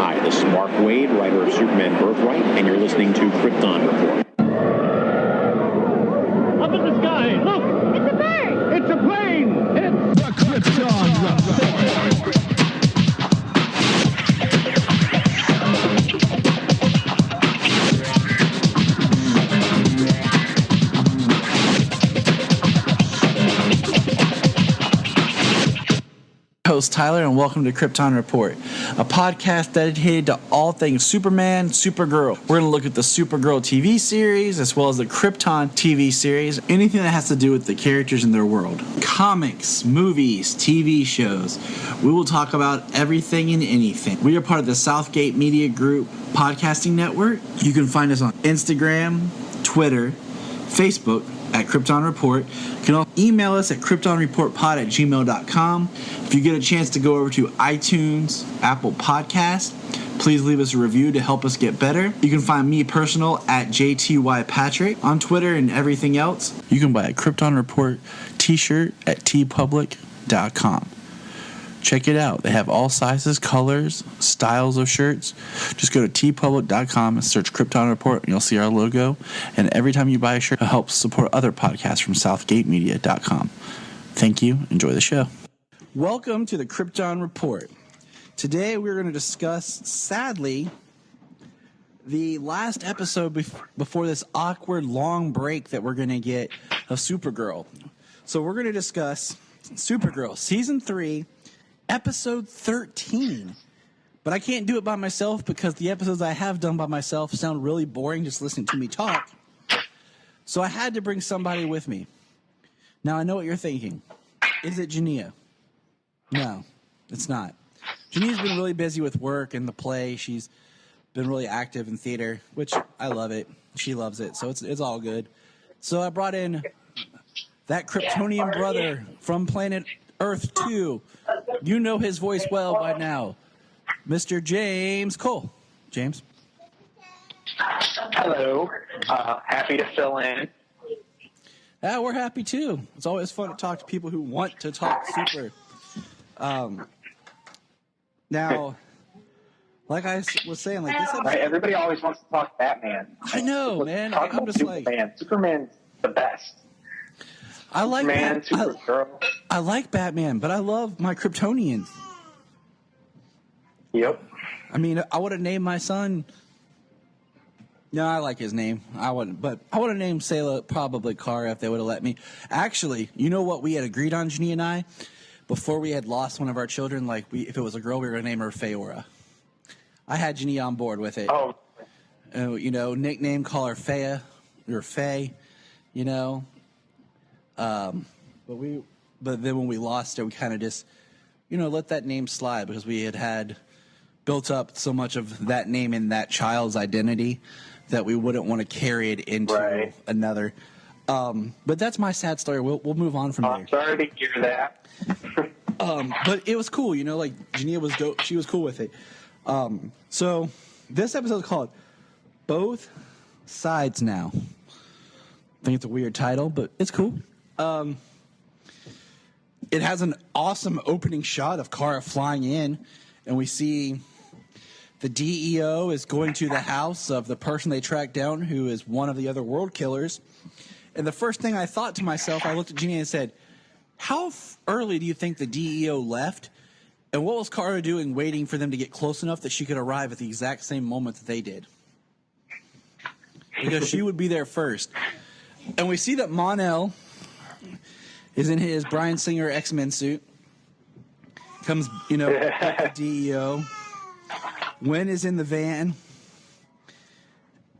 Hi, this is Mark Waid, writer of Superman Birthright, and you're listening to Krypton Report. Up in the sky, look! It's a bird! It's a plane! It's the Krypton Report! Host Tyler, and welcome to Krypton Report, a podcast dedicated to all things Superman, Supergirl. We're going to look at the Supergirl TV series as well as the Krypton TV series, anything that has to do with the characters in their world. Comics, movies, TV shows. We will talk about everything and anything. We are part of the Southgate Media Group podcasting network. You can find us on Instagram, Twitter, Facebook at Krypton Report. You can also email us at kryptonreportpod@gmail.com. If you get a chance to go over to iTunes, Apple Podcast, please leave us a review to help us get better. You can find me personal at JTYPatrick on Twitter and everything else. You can buy a Krypton Report t-shirt at tpublic.com. Check it out. They have all sizes, colors, styles of shirts. Just go to tpublic.com and search Krypton Report, and you'll see our logo. And every time you buy a shirt, it helps support other podcasts from southgatemedia.com. Thank you. Enjoy the show. Welcome to the Krypton Report. Today we're going to discuss, sadly, the last episode before this awkward long break that we're going to get of Supergirl. So we're going to discuss Supergirl, Season 3, Episode 13. But I can't do it by myself because the episodes I have done by myself sound really boring just listening to me talk. So I had to bring somebody with me. Now I know what you're thinking. Is it Junia? No, it's not. Junia's been really busy with work and the play. She's been really active in theater, which I love it. She loves it, so it's all good. So I brought in that Kryptonian brother from planet Earth 2. You know his voice well by now. Mr. James Cole. James? Hello. Happy to fill in. Yeah, we're happy too. It's always fun to talk to people who want to talk super. Now, like I was saying, like this episode, Right, everybody always wants to talk Batman. I know, man. I'm just Superman. like Superman's the best. I like Superman, Supergirl. I like Batman, but I love my Kryptonians. Yep. I mean, I would have named my son. No, I like his name. I wouldn't, but I would have named Sayla probably Kara if they would have let me. Actually, you know what we had agreed on, Junia and I, before we had lost one of our children. Like, if it was a girl, we were going to name her Feora. I had Junia on board with it. Oh. You know, nickname, call her Fea or Faye. You know. But then when we lost her, we kind of just, let that name slide because we had built up so much of that name in that child's identity that we wouldn't want to carry it into another. But that's my sad story. We'll move on from there. I'm sorry to hear that. But it was cool, like Junia was dope. She was cool with it. So this episode is called Both Sides Now. I think it's a weird title, but it's cool. It has an awesome opening shot of Kara flying in, and we see the DEO is going to the house of the person they tracked down, who is one of the other world killers. And the first thing I thought to myself, I looked at Junia and said, how early do you think the DEO left? And what was Kara doing waiting for them to get close enough that she could arrive at the exact same moment that they did? Because she would be there first. And we see that Mon-El is in his Bryan Singer X-Men suit. Comes, with the DEO. Wen is in the van.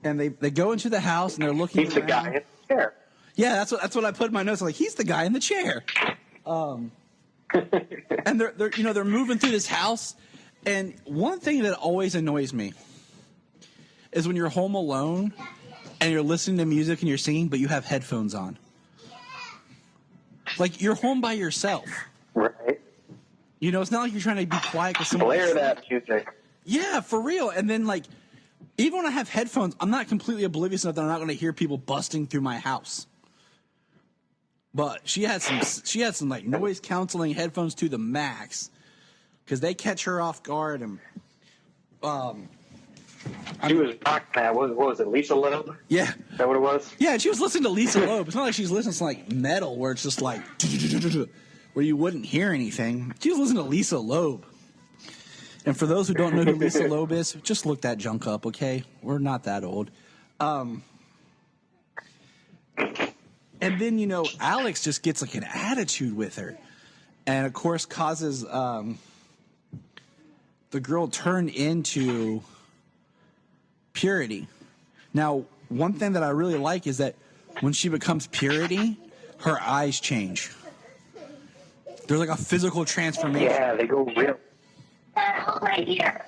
And they go into the house and they're looking He's around. the guy in the chair. Yeah, that's what I put in my notes. I'm like, he's the guy in the chair. And they're moving through this house. And one thing that always annoys me is when you're home alone and you're listening to music and you're singing, but you have headphones on. Like, you're home by yourself. Right. It's not like you're trying to be quiet because someone. Blare that music. Yeah, for real. And then, like, even when I have headphones, I'm not completely oblivious enough that I'm not going to hear people busting through my house. But she had some like noise canceling headphones to the max because they catch her off guard. And She was rocking that. What was it, Lisa Loeb? Yeah. Is that what it was? Yeah, and she was listening to Lisa Loeb. It's not like she's listening to like metal where it's just like where you wouldn't hear anything. She was listening to Lisa Loeb. And for those who don't know who Lisa Loeb is, just look that junk up, okay? We're not that old. And then, Alex just gets like an attitude with her. And, of course, causes the girl turn into Purity. Now, one thing that I really like is that when she becomes Purity, her eyes change. There's like a physical transformation. Yeah, they go real. Right here.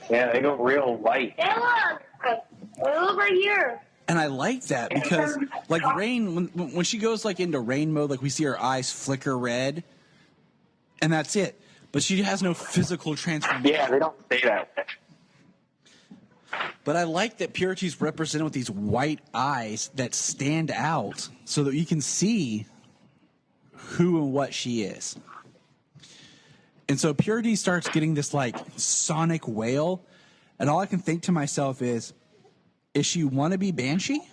Yeah, they go real light. Look right here. And I like that because, like, Rain, when she goes, like, into Rain mode, like, we see her eyes flicker red, and that's it. But she has no physical transformation. Yeah, they don't say that. But I like that Purity's represented with these white eyes that stand out so that you can see who and what she is. And so Purity starts getting this, like, sonic wail, and all I can think to myself is she wannabe Banshee?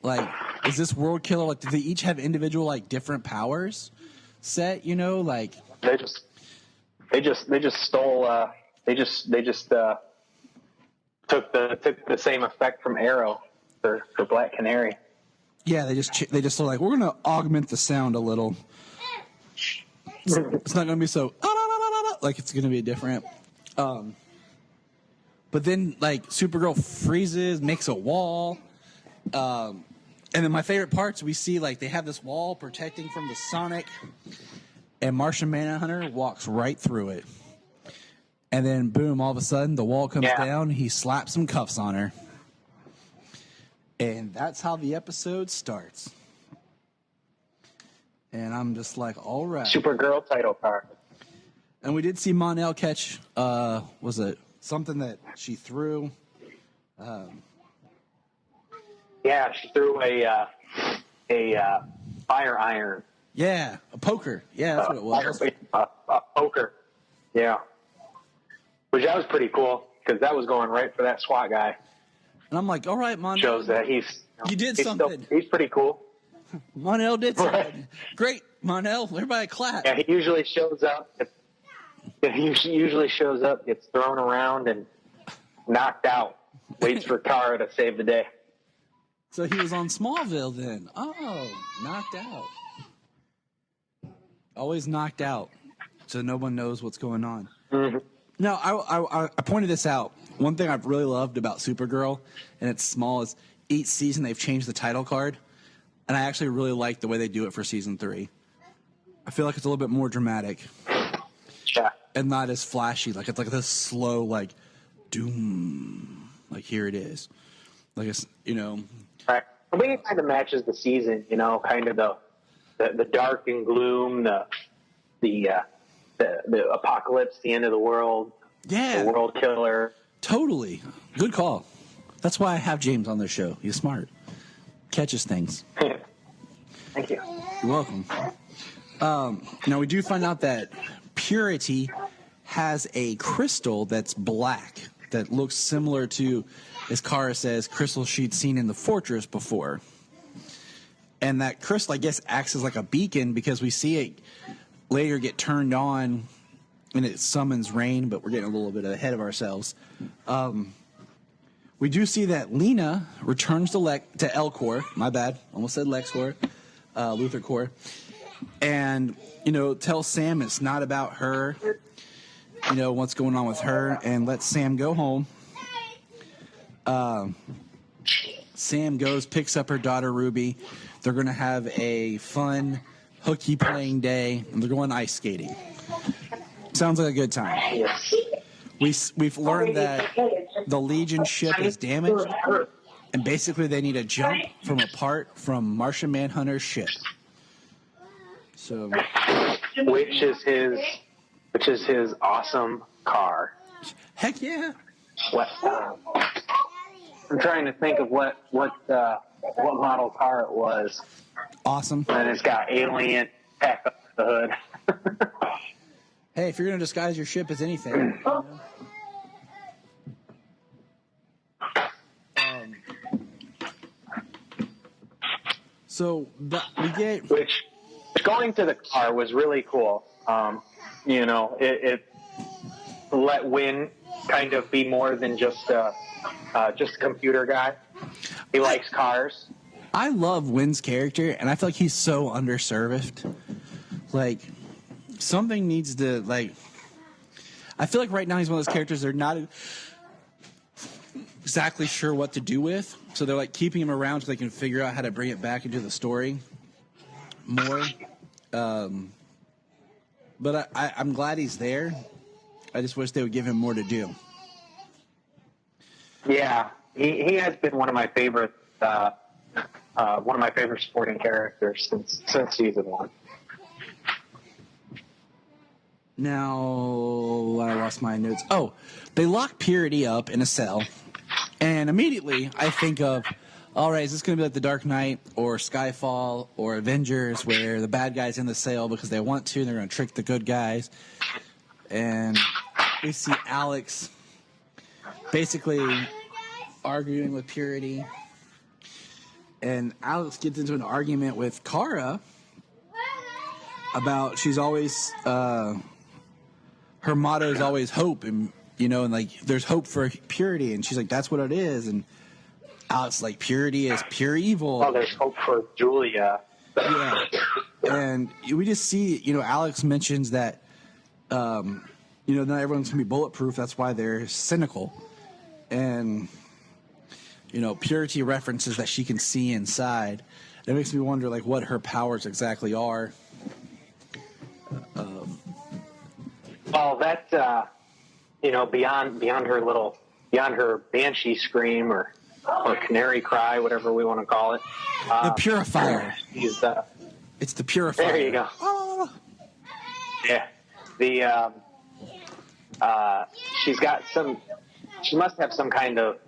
Like, is this World Killer, like, do they each have individual, like, different powers set, like... They just stole, they just took the same effect from Arrow for Black Canary. Yeah, they just are like, we're going to augment the sound a little. It's not going to be so like it's going to be different. But then like Supergirl freezes, makes a wall. And then my favorite parts, we see like they have this wall protecting from the Sonic, and Martian Manhunter walks right through it. And then boom, all of a sudden the wall comes down, he slaps some cuffs on her. And that's how the episode starts. And I'm just like, all right. Supergirl title card. And we did see Mon-El catch, was it something that she threw? Yeah, she threw a fire iron. Yeah, a poker. Yeah, that's what it was. A poker. Yeah. Which that was pretty cool because that was going right for that SWAT guy. And I'm like, all right, Mon-El. Shows that you did something. He's pretty cool. Mon-El did something. Right. Great, Mon-El. Everybody clap. Yeah, he usually shows up. Gets thrown around and knocked out. Waits for Kara to save the day. So he was on Smallville then. Oh, knocked out. Always knocked out, so no one knows what's going on. Mm-hmm. No, I pointed this out. One thing I've really loved about Supergirl, and it's small, is each season they've changed the title card, and I actually really like the way they do it for season 3. I feel like it's a little bit more dramatic. Yeah. And not as flashy. Like it's like this slow, like doom. Like here it is. Like it's Right. I think it kind of matches the season. Kind of the dark and gloom, the apocalypse, the end of the world. Yeah. The world killer. Totally. Good call. That's why I have James on this show. He's smart. Catches things. Thank you. You're welcome. Now we do find out that Purity has a crystal that's black that looks similar to, as Kara says, crystals she'd seen in the fortress before. And that crystal, I guess, acts as like a beacon because we see it later get turned on and it summons rain, but we're getting a little bit ahead of ourselves. We do see that Lena returns to L-Corps. My bad. Almost said Lex-Corps. Luthor Corps. And, tells Sam it's not about her, what's going on with her, and lets Sam go home. Sam goes, picks up her daughter, Ruby. They're going to have a fun hooky playing day, and they're going ice skating. Sounds like a good time. We've learned that the Legion ship is damaged, and basically they need a jump from a part from Martian Manhunter's ship. So, Which is his awesome car. heck yeah. I'm trying to think of what model car it was. Awesome. And it's got alien tech up the hood. Hey, if you're going to disguise your ship as anything. You know? So we get... Which, going to the car was really cool. It let Wynn kind of be more than just a computer guy. He likes cars. I love Wynn's character, and I feel like he's so underserved. Like, something needs to, like... I feel like right now he's one of those characters they're not exactly sure what to do with. So they're, like, keeping him around so they can figure out how to bring it back into the story more. But I'm glad he's there. I just wish they would give him more to do. Yeah, he has been one of my favorite supporting characters since season 1. Now I lost my notes. Oh, they lock Purity up in a cell, and immediately I think of, all right, is this going to be like The Dark Knight or Skyfall or Avengers, where the bad guys in the cell because they want to, and they're going to trick the good guys, and we see Alex basically arguing with Purity, and Alex gets into an argument with Kara about she's always her motto is always hope, and and like there's hope for Purity, and she's like, that's what it is, and Alex like, purity is pure evil. Oh, there's hope for Julia. Yeah, and we just see Alex mentions that not everyone's gonna be bulletproof. That's why they're cynical, and Purity references that she can see inside. It makes me wonder like what her powers exactly are. Well, that beyond her banshee scream or canary cry, whatever we want to call it. The purifier. It's the purifier. There you go. Oh. Yeah. She must have some kind of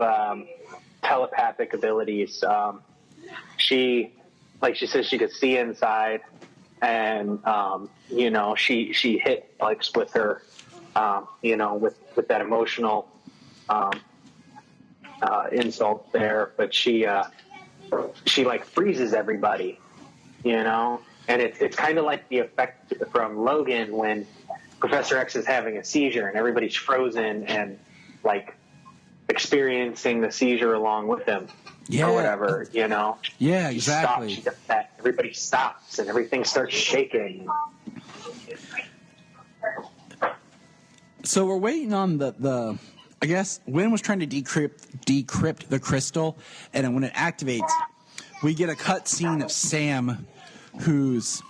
telepathic abilities. She says she could see inside, and she hit Alex with her, with that emotional insult there, but she like freezes everybody, and it's kind of like the effect from Logan when Professor X is having a seizure and everybody's frozen and like experiencing the seizure along with him. Yeah. Or whatever, Yeah, exactly. She does that. Everybody stops and everything starts shaking. So we're waiting on the I guess Wynn was trying to decrypt the crystal, and when it activates, we get a cut scene of Sam who's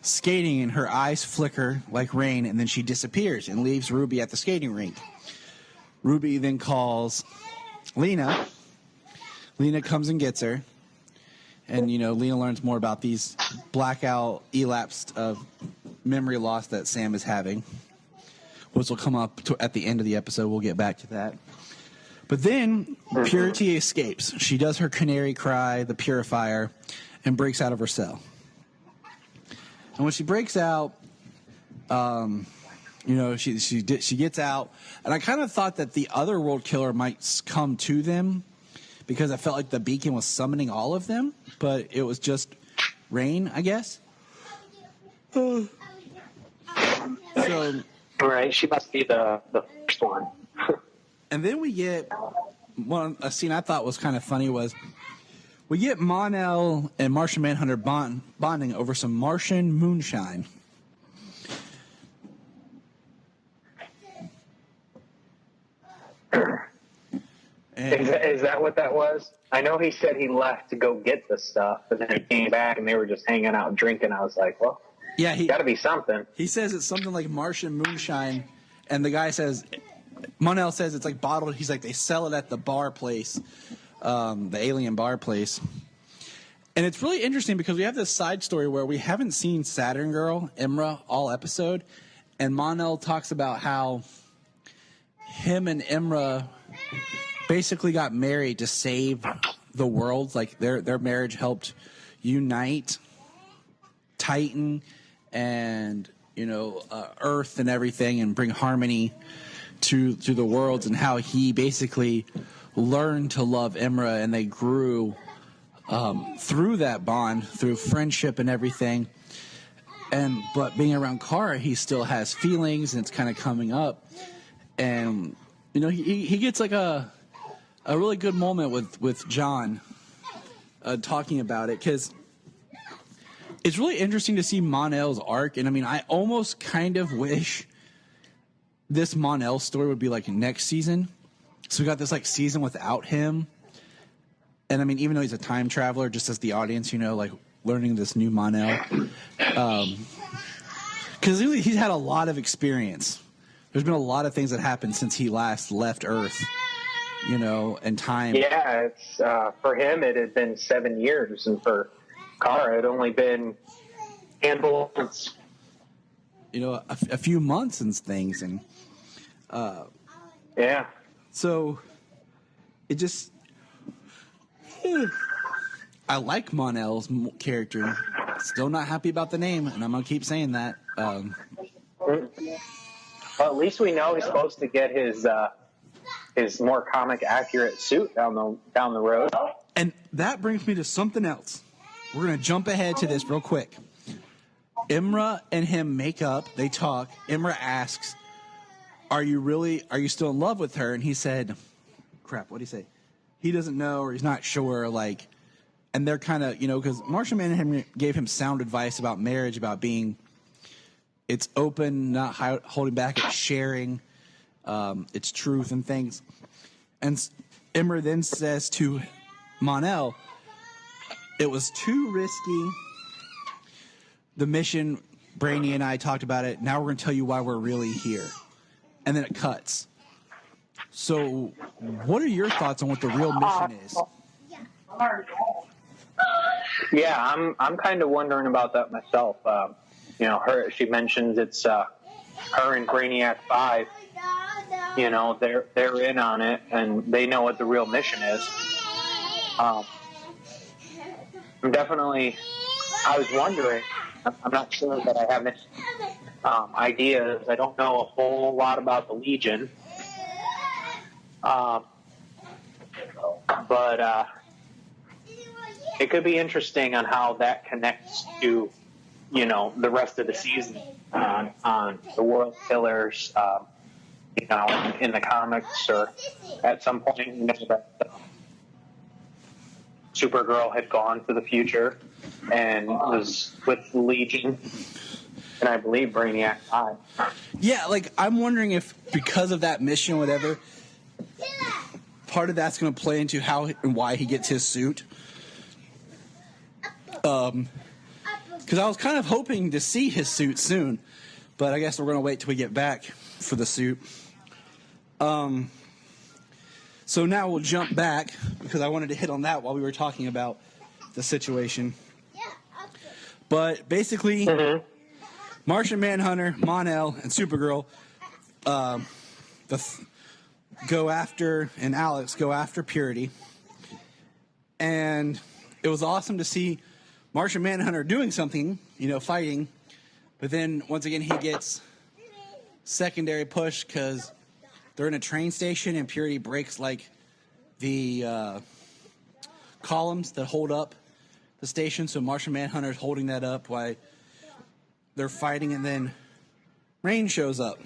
skating and her eyes flicker like rain, and then she disappears and leaves Ruby at the skating rink. Ruby then calls Lena. Lena comes and gets her, and Lena learns more about these blackout elapsed of memory loss that Sam is having, which will come up at the end of the episode. We'll get back to that. But then Purity escapes. She does her canary cry, the purifier, and breaks out of her cell. And when she breaks out, she gets out, and I kind of thought that the other world killer might come to them, because I felt like the beacon was summoning all of them, but it was just rain, I guess. So, right, she must be the first one. And then we get a scene I thought was kind of funny was we get Mon-El and Martian Manhunter bonding over some Martian moonshine. Is that what that was? I know he said he left to go get the stuff, but then he came back and they were just hanging out and drinking. I was like, well, yeah, got to be something. He says it's something like Martian moonshine, and the guy says, Mon-El says it's like bottled. He's like, they sell it at the bar place, the alien bar place. And it's really interesting because we have this side story where we haven't seen Saturn Girl, Imra, all episode, and Mon-El talks about how him and Imra basically got married to save the world. Like their marriage helped unite Titan and Earth and everything, and bring harmony to the worlds, and how he basically learned to love Imra, and they grew through that bond, through friendship and everything. But being around Kara, he still has feelings, and it's kind of coming up. And he gets like a really good moment with John talking about it, because it's really interesting to see Mon-El's arc. And I mean, I almost kind of wish this Mon-El story would be like next season. So we got this like season without him. And I mean, even though he's a time traveler, just as the audience, like learning this new Mon-El. Because he's had a lot of experience. There's been a lot of things that happened since he last left Earth, and time. Yeah, it's for him it had been 7 years, and for Kara it had only been a handful of months. A few months and things, and yeah. So it just, I like Mon-El's character. Still not happy about the name, and I'm gonna keep saying that. Well, at least we know he's supposed to get his more comic accurate suit down the road. And that brings me to something else. We're gonna jump ahead to this real quick. Imra and him make up. They talk. Imra asks, are you still in love with her? And he said, crap, what'd he say? He doesn't know, or he's not sure, like, and they're kind of, because Martian Manhunter gave him sound advice about marriage, about being, it's open, not holding back, it's sharing, it's truth and things. And Imra then says to Mon-El, it was too risky. The mission, Brainy and I talked about it. Now we're going to tell you why we're really here. And then it cuts. So what are your thoughts on what the real mission is? Yeah, I'm kind of wondering about that myself. She mentions it's her and Brainiac 5. They're in on it, and they know what the real mission is. I was wondering. I'm not sure that I have any ideas. I don't know a whole lot about the Legion. But it could be interesting on how that connects to, the rest of the season on the World Killers, in the comics, or at some point, that Supergirl had gone to the future and was with the Legion, and I believe Brainiac 5. Yeah, like, I'm wondering if because of that mission or whatever, part of that's going to play into how and why he gets his suit. Because I was kind of hoping to see his suit soon, but I guess we're going to wait till we get back for the suit. So now we'll jump back, because I wanted to hit on that while we were talking about the situation. But basically, Martian Manhunter, Mon-El, and Supergirl go after, and Alex go after Purity. And it was awesome to see Martian Manhunter doing something, fighting. But then, once again, he gets secondary push because they're in a train station, and Purity breaks, like, the columns that hold up the station. So Martian Manhunter is holding that up while they're fighting, and then Rain shows up.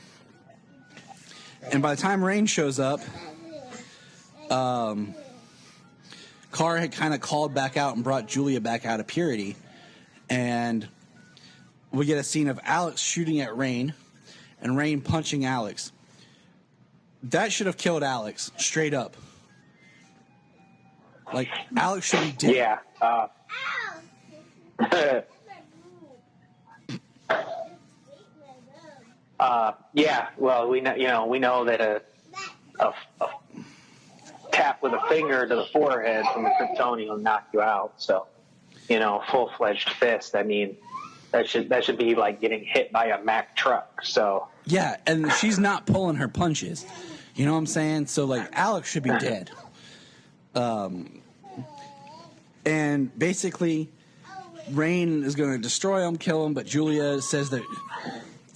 And by the time Rain shows up, Kara had kind of called back out and brought Julia back out of Purity. And we get a scene of Alex shooting at Rain, and Rain punching Alex. That should have killed Alex, straight up. Like, Alex should be dead. Yeah. Yeah. Well, we know that a tap with a finger to the forehead from the Kryptonian will knock you out. So, full-fledged fist. I mean, that should be like getting hit by a Mack truck. So. Yeah, and she's not pulling her punches. You know what I'm saying? So, like, Alex should be dead. And basically, Rain is going to destroy him, kill him, but Julia says that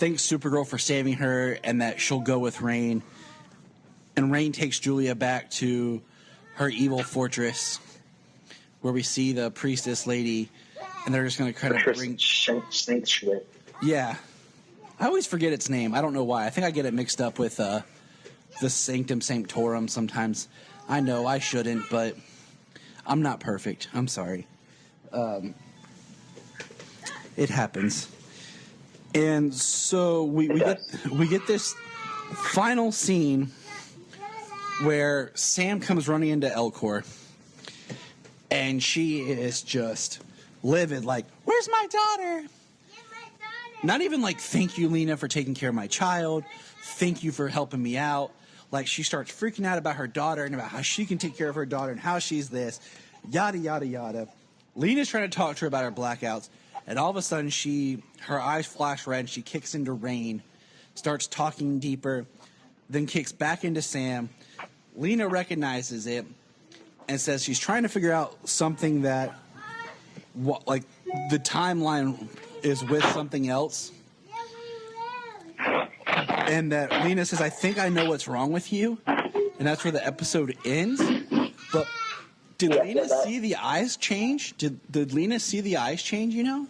thanks Supergirl for saving her and that she'll go with Rain. And Rain takes Julia back to her evil fortress where we see the priestess lady, and they're just going to kind of bring... Yeah. I always forget its name. I don't know why. I think I get it mixed up with the Sanctum Sanctorum sometimes. I know I shouldn't, but I'm not perfect. I'm sorry. It happens. And so we get this final scene where Sam comes running into Elcor, and she is just livid, like, where's my daughter? Not even like, thank you, Lena, for taking care of my child. Thank you for helping me out. Like, she starts freaking out about her daughter and about how she can take care of her daughter and how she's this, yada, yada, yada. Lena's trying to talk to her about her blackouts, and all of a sudden her eyes flash red, and she kicks into Rain, starts talking deeper, then kicks back into Sam. Lena recognizes it and says she's trying to figure out something that, like, the timeline is with something else. And that Lena says, I think I know what's wrong with you. And that's where the episode ends. But did Lena see the eyes change? Did Lena see the eyes change, you know?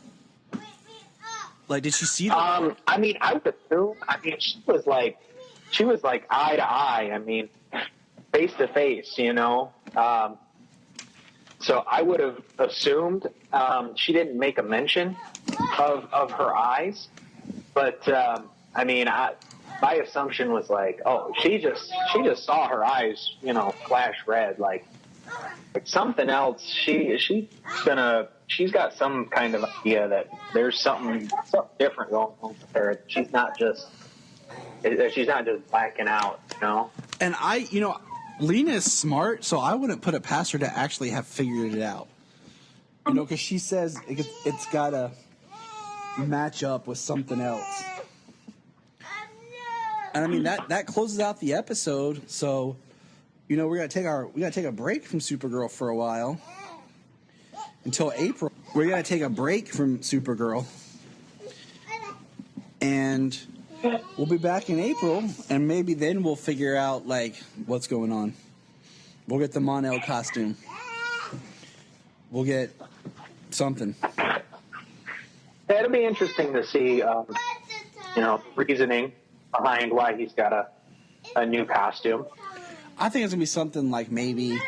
Like, did she see the... I mean, I would assume, she was like eye to eye. I mean, face to face, you know? So I would have assumed she didn't make a mention of her eyes. But, I mean, my assumption was like, oh, she just saw her eyes, you know, flash red, like something else. She's got some kind of idea that there's something different going on with her. She's not just blacking out, you know. And Lena's smart, so I wouldn't put it past her to actually have figured it out. You know, because she says it's got to match up with something else. And I mean that closes out the episode. So, you know, we gotta take a break from Supergirl for a while until April. We gotta take a break from Supergirl, and we'll be back in April, and maybe then we'll figure out like what's going on. We'll get the Mon-El costume. We'll get something. It'll be interesting to see, reasoning behind why he's got a new costume. I think it's going to be something like maybe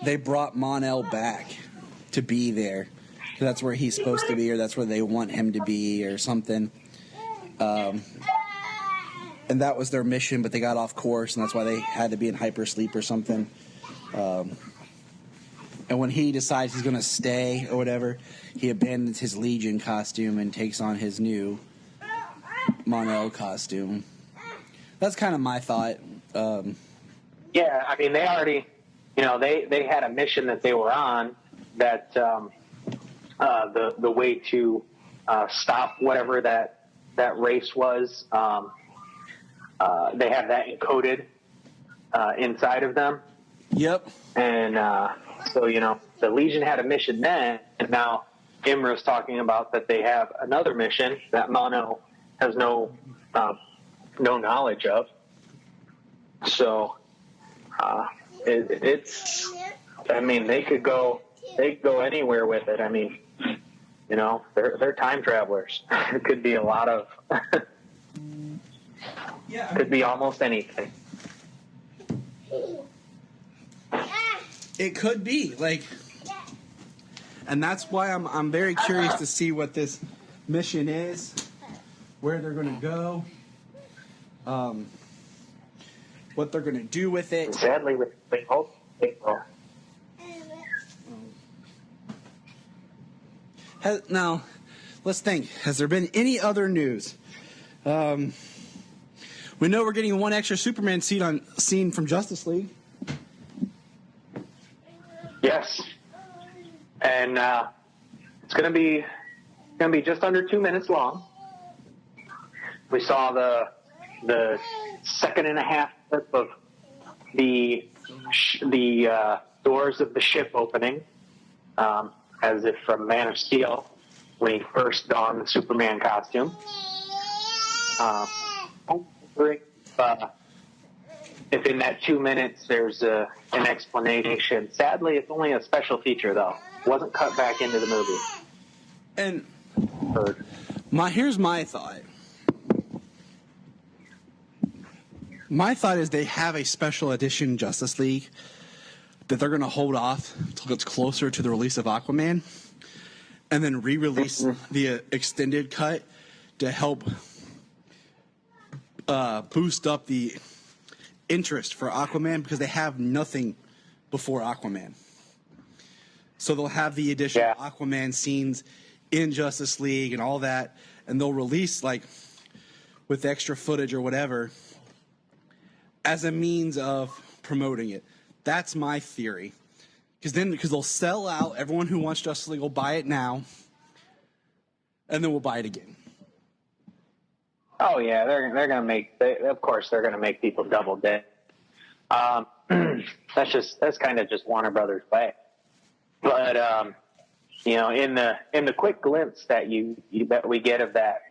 they brought Mon-El back to be there. That's where he's supposed to be, or that's where they want him to be, or something. And that was their mission, but they got off course, and that's why they had to be in hypersleep or something. And when he decides he's going to stay or whatever, he abandons his Legion costume and takes on his new Mon-El costume. That's kind of my thought. Yeah, I mean, they already, they had a mission that they were on that the way to stop whatever that race was, they have that encoded inside of them. Yep. And so, the Legion had a mission then, and now Imra's talking about that they have another mission that Mon-El has no knowledge of. So it's, I mean, they could go anywhere with it. I mean, they're time travelers. It could be a lot of, could be almost anything. It could be and that's why I'm very curious to see what this mission is, where they're going to go, what they're going to do with it. Sadly, we hope they will. Now, let's think. Has there been any other news? We know we're getting one extra Superman scene from Justice League. Yes, and it's going to be just under 2 minutes long. We saw the second and a half clip of the doors of the ship opening, as if from Man of Steel when he first donned the Superman costume. If in that 2 minutes there's an explanation. Sadly, it's only a special feature, though. It wasn't cut back into the movie. And Heard. here's my thought. My thought is they have a special edition Justice League that they're going to hold off until it's closer to the release of Aquaman, and then re-release the extended cut to help boost up the interest for Aquaman, because they have nothing before Aquaman. So they'll have the additional Aquaman scenes in Justice League and all that, and they'll release, like, with extra footage or whatever as a means of promoting it. That's my theory. Because they'll sell out, everyone who wants Justice League will buy it now, and then we'll buy it again. Oh yeah, they're gonna make. Of course, they're gonna make people double dip. That's kind of just Warner Brothers' way. But in the quick glimpse that we get of that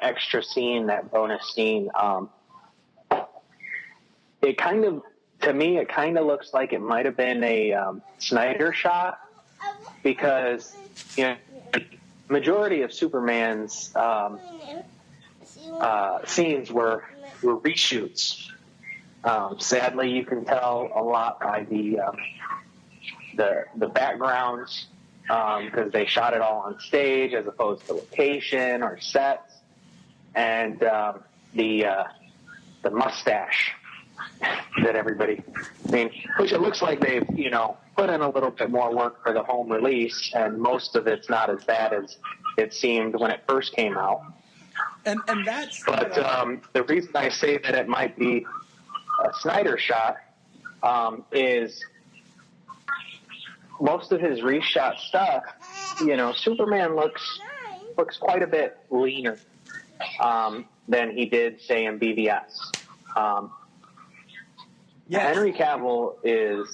extra scene, that bonus scene, it kind of, to me, it kind of looks like it might have been a Snyder shot, because majority of Superman's scenes were reshoots. Sadly, you can tell a lot by the backgrounds, because they shot it all on stage as opposed to location or sets, and the mustache that everybody, which it looks like they've put in a little bit more work for the home release, and most of it's not as bad as it seemed when it first came out. And that's. But the reason I say that it might be a Snyder shot is most of his reshot stuff. Superman looks quite a bit leaner than he did, say, in BVS. Henry Cavill is,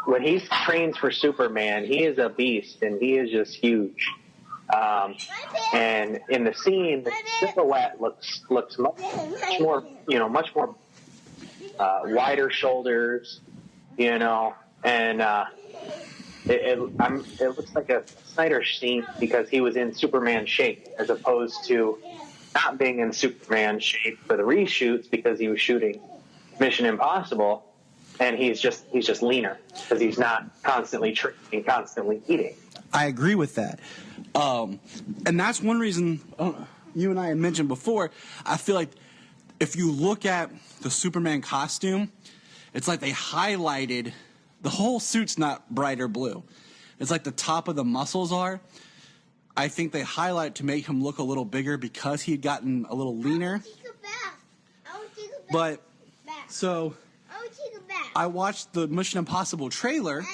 when he trains for Superman, he is a beast, and he is just huge. And in the scene, the silhouette looks much more, much more wider shoulders, and it looks like a Snyder scene because he was in Superman shape, as opposed to not being in Superman shape for the reshoots because he was shooting Mission Impossible, and he's just leaner because he's not constantly training, constantly eating. I agree with that. And that's one reason you and I had mentioned before. I feel like if you look at the Superman costume, it's like they highlighted the whole suit's not brighter blue. It's like the top of the muscles are. I think they highlight to make him look a little bigger because he had gotten a little leaner. But so I watched the Mission Impossible trailer,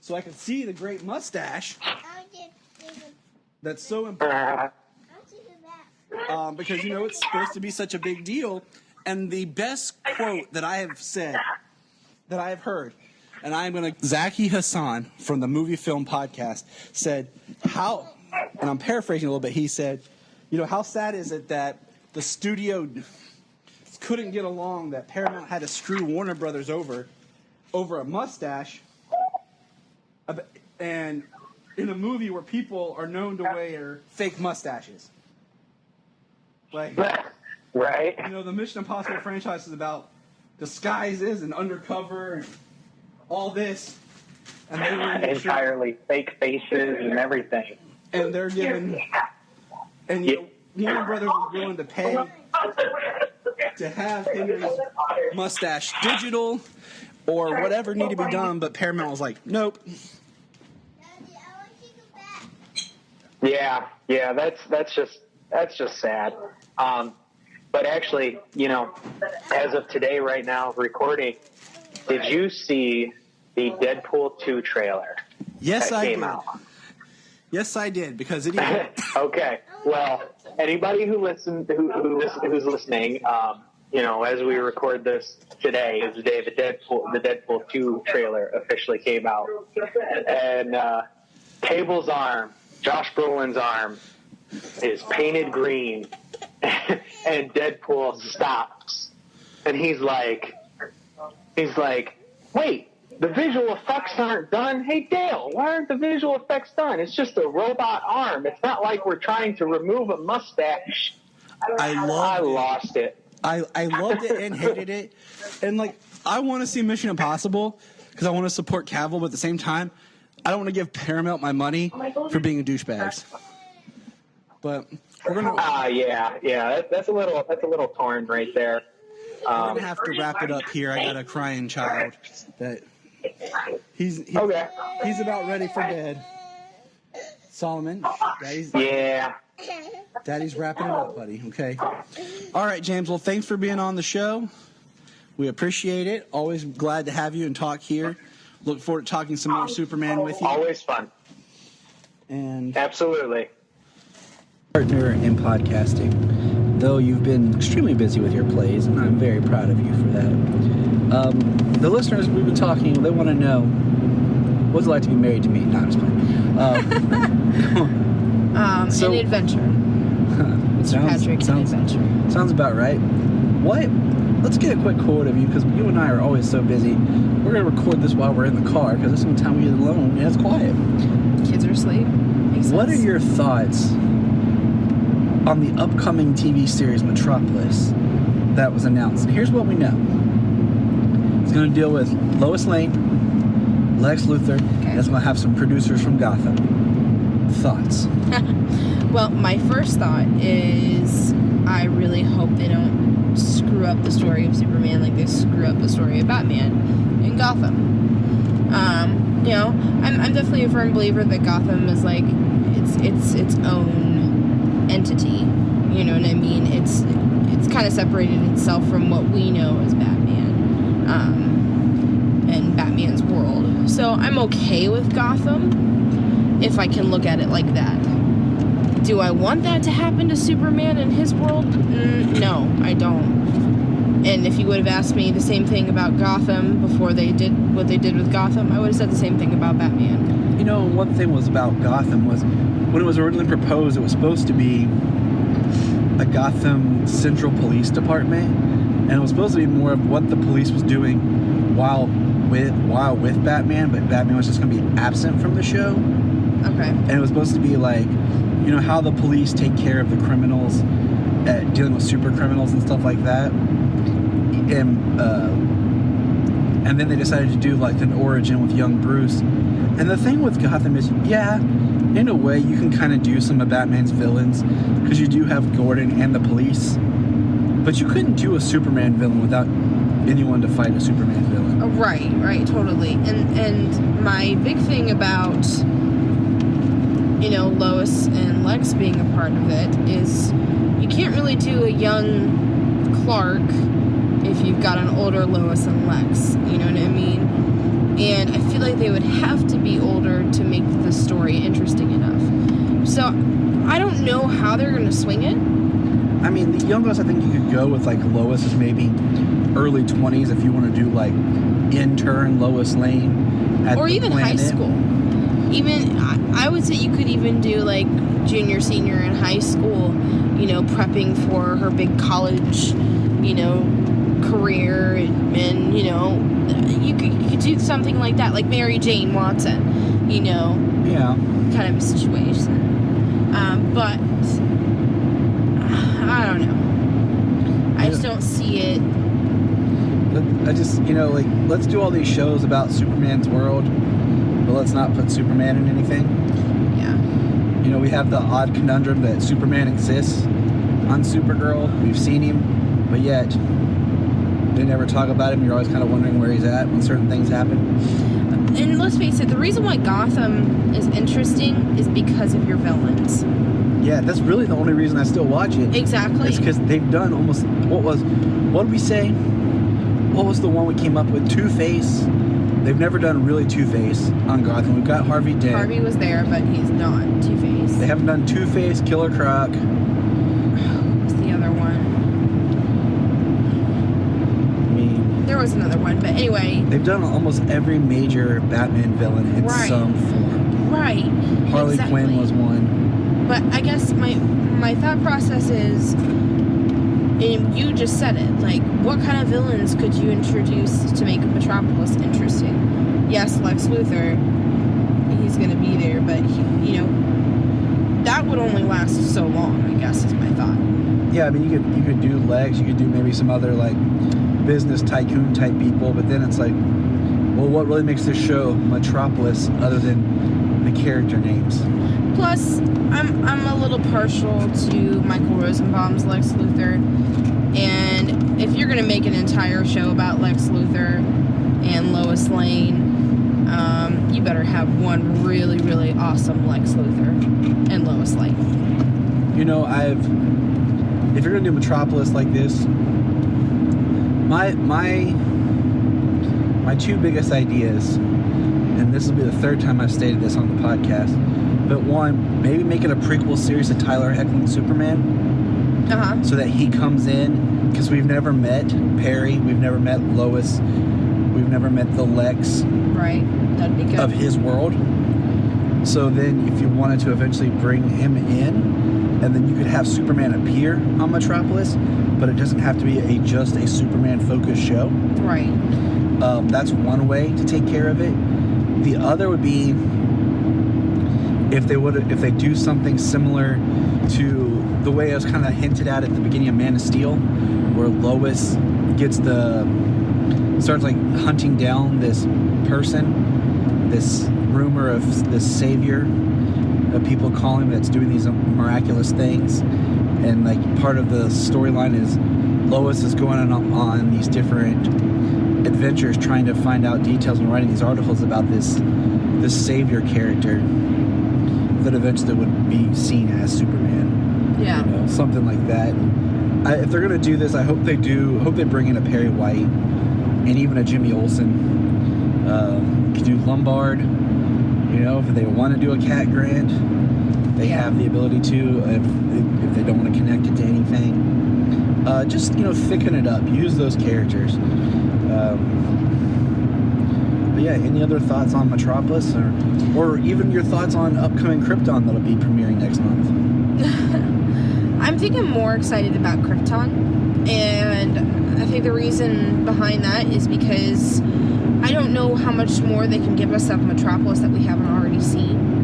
so I could see the great mustache. That's so important. Because it's supposed to be such a big deal. And the best quote that I have said, that I have heard, and I'm going to, Zaki Hassan from the Movie Film Podcast said, and I'm paraphrasing a little bit, he said, how sad is it that the studio couldn't get along, that Paramount had to screw Warner Brothers over a mustache, and in a movie where people are known to wear fake mustaches. Like, right? The Mission Impossible franchise is about disguises and undercover and all this, and they were entirely fake faces and everything. And they're given, and Warner Brothers was willing to pay to have Henry's mustache digital or whatever needed to be done, but Paramount was like, nope. Yeah, that's just sad. But actually, as of today, right now, recording, did you see the Deadpool 2 trailer? Yes, I came did. out? Yes, I did, because it even... Okay. Well, anybody who's listening, as we record this today is the day the Deadpool 2 trailer officially came out, and Cable's arm, Josh Brolin's arm, is painted green, and Deadpool stops, and he's like, wait, the visual effects aren't done? Hey, Dale, why aren't the visual effects done? It's just a robot arm. It's not like we're trying to remove a mustache. I lost it. I loved it and hated it. And, like, I want to see Mission Impossible because I want to support Cavill, but at the same time, I don't want to give Paramount my money for being a douchebags. But we're gonna. Yeah. That's a little torn right there. We're gonna have to wrap it up here. I got a crying child that he's okay. He's about ready for bed. Solomon, Daddy's wrapping it up, buddy. Okay. All right, James. Well, thanks for being on the show. We appreciate it. Always glad to have you and talk here. Look forward to talking some more Superman with you. Always fun. And absolutely. Partner in podcasting, though you've been extremely busy with your plays, and I'm very proud of you for that. The listeners we've been talking, they want to know, what's it like to be married to me? No, I'm just playing. An adventure. Mr. Patrick, an adventure. Sounds about right. What? Let's get a quick quote of you, because you and I are always so busy. We're going to record this while we're in the car, because this is the time we get alone, and it's quiet. Kids are asleep. Makes What are sense. your thoughts on the upcoming TV series Metropolis that was announced? And here's what we know. It's going to deal with Lois Lane, Lex Luthor, and it's going to have some producers from Gotham. Thoughts? Well, my first thought is I really hope they don't screw up the story of Superman like they screw up the story of Batman in Gotham. I'm definitely a firm believer that Gotham is like its own entity. You know what I mean? It's kind of separated itself from what we know as Batman and Batman's world. So I'm okay with Gotham if I can look at it like that. Do I want that to happen to Superman in his world? No, I don't. And if you would have asked me the same thing about Gotham before they did what they did with Gotham, I would have said the same thing about Batman. You know, one thing was about Gotham was when it was originally proposed, it was supposed to be a Gotham Central Police Department, and it was supposed to be more of what the police was doing while with Batman, but Batman was just going to be absent from the show. Okay. And it was supposed to be like, you know, how the police take care of the criminals, dealing with super criminals and stuff like that. And then they decided to do like an origin with young Bruce. And the thing with Gotham is, yeah, in a way you can kind of do some of Batman's villains because you do have Gordon and the police, but you couldn't do a Superman villain without anyone to fight a Superman villain. Oh, right, totally. And my big thing about, you know, Lois and Lex being a part of it is you can't really do a young Clark if you've got an older Lois and Lex, you know what I mean? And I feel like they would have to be older to make the story interesting enough. So I don't know how they're going to swing it. I mean, the youngest I think you could go with like Lois is maybe early 20s if you want to do like intern Lois Lane at or the even Planet. high school. Even I would say you could even do like junior, senior in high school, you know, prepping for her big college, you know, career, and you know, you could do something like that, like Mary Jane Watson, you know, kind of a situation. But I don't know. I just don't see it. I just, you know, like, let's do all these shows about Superman's world, but let's not put Superman in anything. Yeah. You know, we have the odd conundrum that Superman exists on Supergirl. We've seen him, but yet they never talk about him. You're always kind of wondering where he's at when certain things happen. And let's face it, the reason why Gotham is interesting is because of your villains. Yeah, that's really the only reason I still watch it. Exactly. It's because they've done almost, what did we say? What was the one we came up with? Two-Face. They've never done really Two-Face on Gotham. We've got Harvey Dent. Harvey was there, but he's not Two-Face. They haven't done Two-Face, Killer Croc. What's the other one? I mean, there was another one, but anyway. They've done almost every major Batman villain in some form. Right. Harley exactly. Quinn was one. But I guess my thought process is, and you just said it, like, what kind of villains could you introduce to make Metropolis interesting? Yes, Lex Luthor, he's going to be there, but, that would only last so long, I guess, is my thought. Yeah, I mean, you could do Lex, you could do maybe some other, like, business tycoon type people, but then it's like, well, what really makes this show Metropolis other than the character names? Plus, I'm a little partial to Michael Rosenbaum's Lex Luthor, and if you're going to make an entire show about Lex Luthor and Lois Lane, you better have one really, really awesome Lex Luthor and Lois Lane. If you're going to do Metropolis like this, my two biggest ideas, and this will be the third time I've stated this on the podcast, but one, maybe make it a prequel series of Tyler heckling Superman. Uh-huh. So that he comes in, because we've never met Perry, we've never met Lois, we've never met the Lex Right. That'd be good. of his world. So then if you wanted to eventually bring him in, and then you could have Superman appear on Metropolis, but it doesn't have to be just a Superman focused show. Right. That's one way to take care of it. The other would be if they do something similar to the way it was kind of hinted at the beginning of Man of Steel, where Lois starts like hunting down this person, this rumor of this savior that people call him, that's doing these miraculous things, and like part of the storyline is Lois is going on these different adventures trying to find out details and writing these articles about this savior character that eventually would be seen as Superman. Yeah. Something like that. If they're gonna do this, I hope they bring in a Perry White and even a Jimmy Olsen. Could do Lombard. If they want to do a Cat Grant, they have the ability to. If they don't want to connect it to anything, just thicken it up. Use those characters. But yeah, any other thoughts on Metropolis, or even your thoughts on upcoming Krypton that'll be premiering next month? I'm thinking more excited about Krypton, and I think the reason behind that is because I don't know how much more they can give us of Metropolis that we haven't already seen.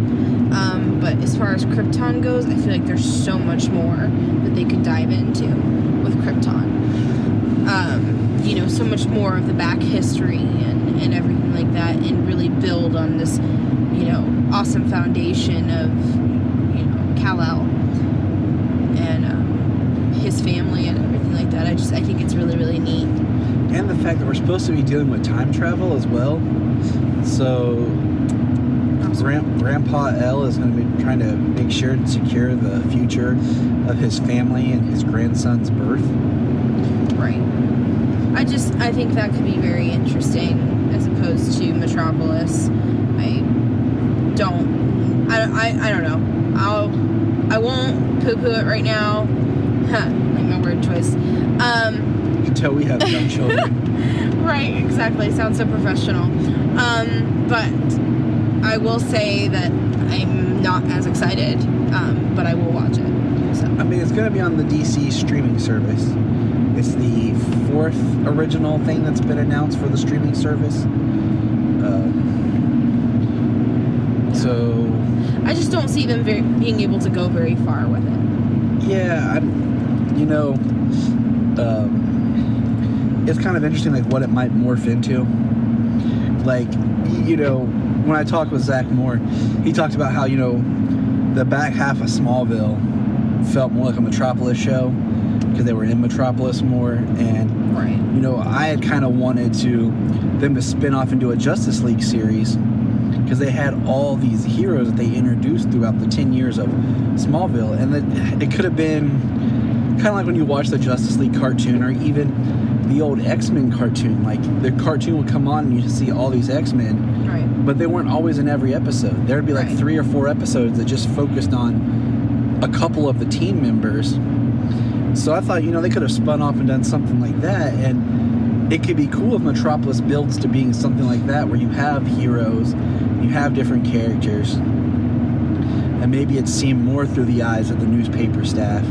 But as far as Krypton goes, I feel like there's so much more that they could dive into with Krypton. So much more of the back history and everything like that, and really build on this, awesome foundation of, Kal-El and his family and everything like that. I think it's really, really neat. And the fact that we're supposed to be dealing with time travel as well. So Grandpa L is going to be trying to make sure to secure the future of his family and his grandson's birth. Right. I think that could be very interesting as opposed to Metropolis. I don't know. I won't poo-poo it right now. Like my word choice. You can tell we have young children. Right, exactly. Sounds so professional. But I will say that I'm not as excited, but I will watch it. So. I mean, it's going to be on the DC streaming service. It's the fourth original thing that's been announced for the streaming service. So I just don't see them being able to go very far with it. Yeah, it's kind of interesting, like, what it might morph into. Like, when I talked with Zach Moore, he talked about how, the back half of Smallville felt more like a Metropolis show because they were in Metropolis more, and right. I had kind of wanted them to spin off into a Justice League series because they had all these heroes that they introduced throughout the 10 years of Smallville, and it could have been kind of like when you watch the Justice League cartoon, or even the old X-Men cartoon. Like, the cartoon would come on and you'd see all these X-Men, right, but they weren't always in every episode. There'd be like 3 or 4 episodes that just focused on a couple of the team members. So I thought, they could have spun off and done something like that, and it could be cool if Metropolis builds to being something like that, where you have heroes, you have different characters, and maybe it's seen more through the eyes of the newspaper staff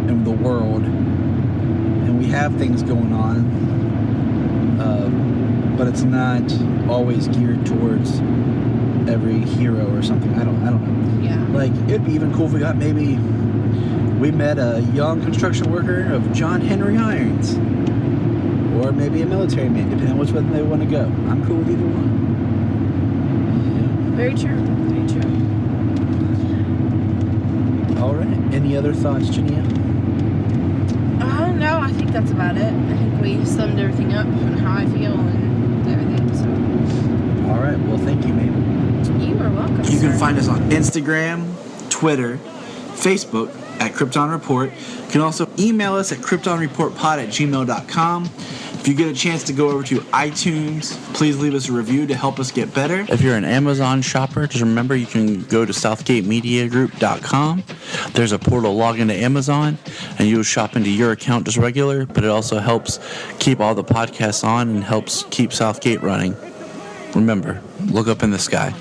and the world. And we have things going on, but it's not always geared towards every hero or something. I don't know. Yeah. Like, it'd be even cool if we met a young construction worker of John Henry Irons, or maybe a military man, depending on which way they want to go. I'm cool with either one. Very true. Very true. All right. Any other thoughts, Junia? No, I think that's about it. I think we summed everything up and how I feel and everything. So. All right. Well, thank you, Mabel. You are welcome. You can sir. find us on Instagram, Twitter, Facebook at Krypton Report. You can also email us at kryptonreportpod@gmail.com. If you get a chance to go over to iTunes, please leave us a review to help us get better. If you're an Amazon shopper, just remember you can go to southgatemediagroup.com. There's a portal log into Amazon, and you'll shop into your account just regular, but it also helps keep all the podcasts on and helps keep Southgate running. Remember, look up in the sky.